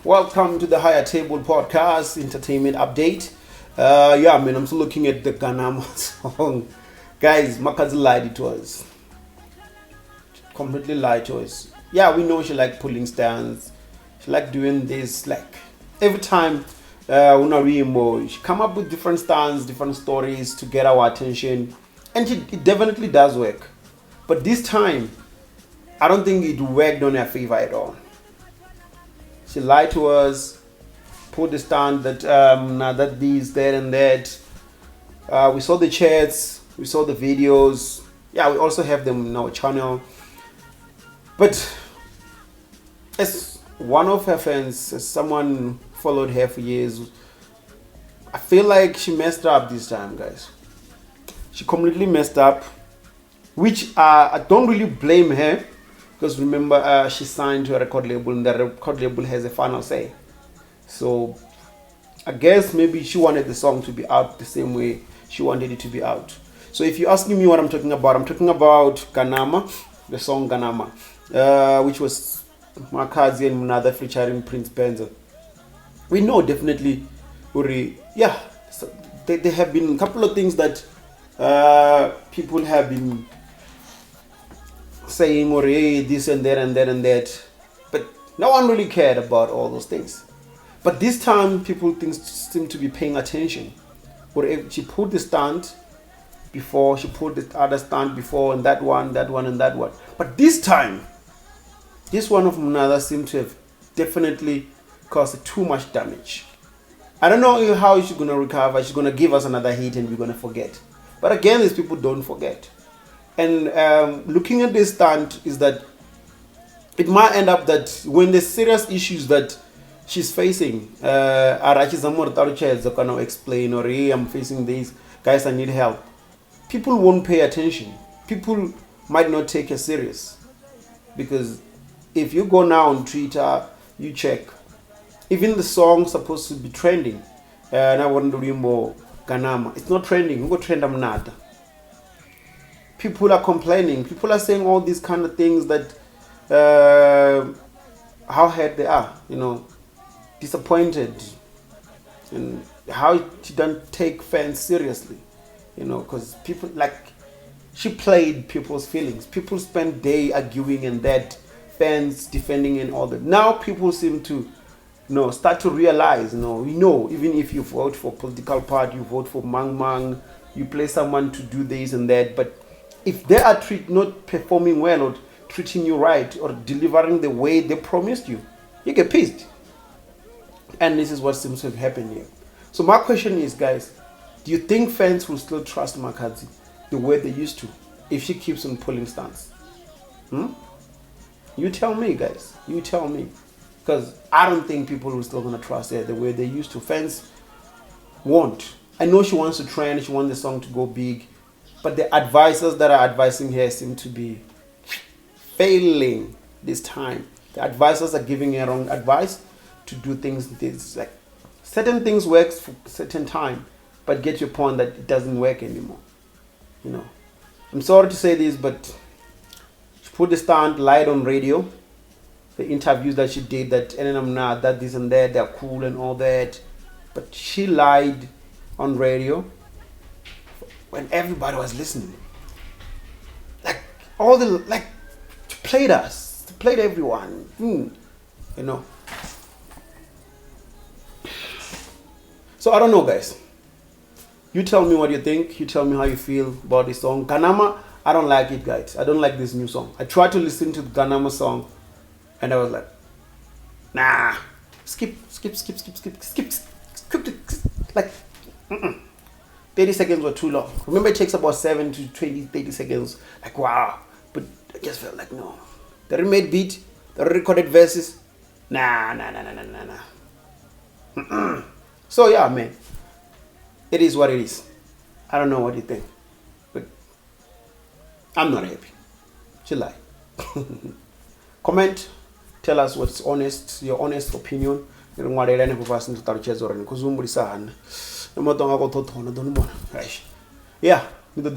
Welcome to the Higher Table Podcast Entertainment Update. I'm still looking at the Ganama song. Guys, Makhadzi lied to us. Completely lied to us. Yeah, we know she like pulling stands. She like doing this. Like every time she come up with different stands, different stories to get our attention. And it definitely does work. But this time, I don't think it worked on her favor at all. She lied to us, put the stand that that this, that, and that. We saw the chats, we saw the videos. Yeah, we also have them in our channel. But as one of her fans, as someone followed her for years, I feel like she messed up this time, guys. She completely messed up, which I don't really blame her. Because remember, she signed to a record label and the record label has a final say. So I guess maybe she wanted the song to be out the same way she wanted it to be out. So if you're asking me what I'm talking about Ganama, the song Ganama, which was Makhadzi and another featuring Prince Benzo. We know definitely, so there have been a couple of things that people have been saying, or hey, this and that and that and that, but no one really cared about all those things. But this time, people seem to be paying attention. Or if she put the stand before, she put the other stand before, and that one, and that one. But this time, this one of another seemed to have definitely caused too much damage. I don't know how she's gonna recover. She's gonna give us another hit, and we're gonna forget. But again, these people don't forget. And looking at this stunt is that it might end up that when the serious issues that she's facing, A-Reece gonna explain, or hey, I'm facing this, guys, I need help. People won't pay attention. People might not take her serious. Because if you go now on Twitter, you check, even the song supposed to be trending, Ganama, it's not trending. You go trend nada. People are complaining. People are saying all these kind of things that how hurt they are, disappointed, and how she don't take fans seriously, because people she played people's feelings. People spend day arguing and that, fans defending and all that. Now people seem to start to realize, even if you vote for political party, you vote for Mang, you play someone to do this and that, but if they are not performing well or treating you right or delivering the way they promised you, you get pissed. And this is what seems to have happened here. So my question is, guys, do you think fans will still trust Makhadzi the way they used to if she keeps on pulling stunts? You tell me, guys. You tell me. Because I don't think people will still going to trust her the way they used to. Fans won't. I know she wants to trend. She wants the song to go big. But the advisors that are advising her seem to be failing this time. The advisors are giving her wrong advice to do things. Like certain things work for certain time, but get your point that it doesn't work anymore. I'm sorry to say this, but she put the stand, lied on radio. The interviews that she did, that that this and that, they're cool and all that, but she lied on radio when everybody was listening. She played us, she played everyone, So I don't know, guys. You tell me what you think. You tell me how you feel about this song. Ganama, I don't like it, guys. I don't like this new song. I tried to listen to the Ganama song, and I was like, nah, skip. Like, 30 seconds were too long. Remember, it takes about 7 to 20, 30 seconds. Like, wow. But I just felt like, no. The remade beat, the recorded verses, nah. So, yeah, man. It is what it is. I don't know what you think. But I'm not happy. She lied. Comment. Tell us what's honest, your honest opinion. Yeah, with the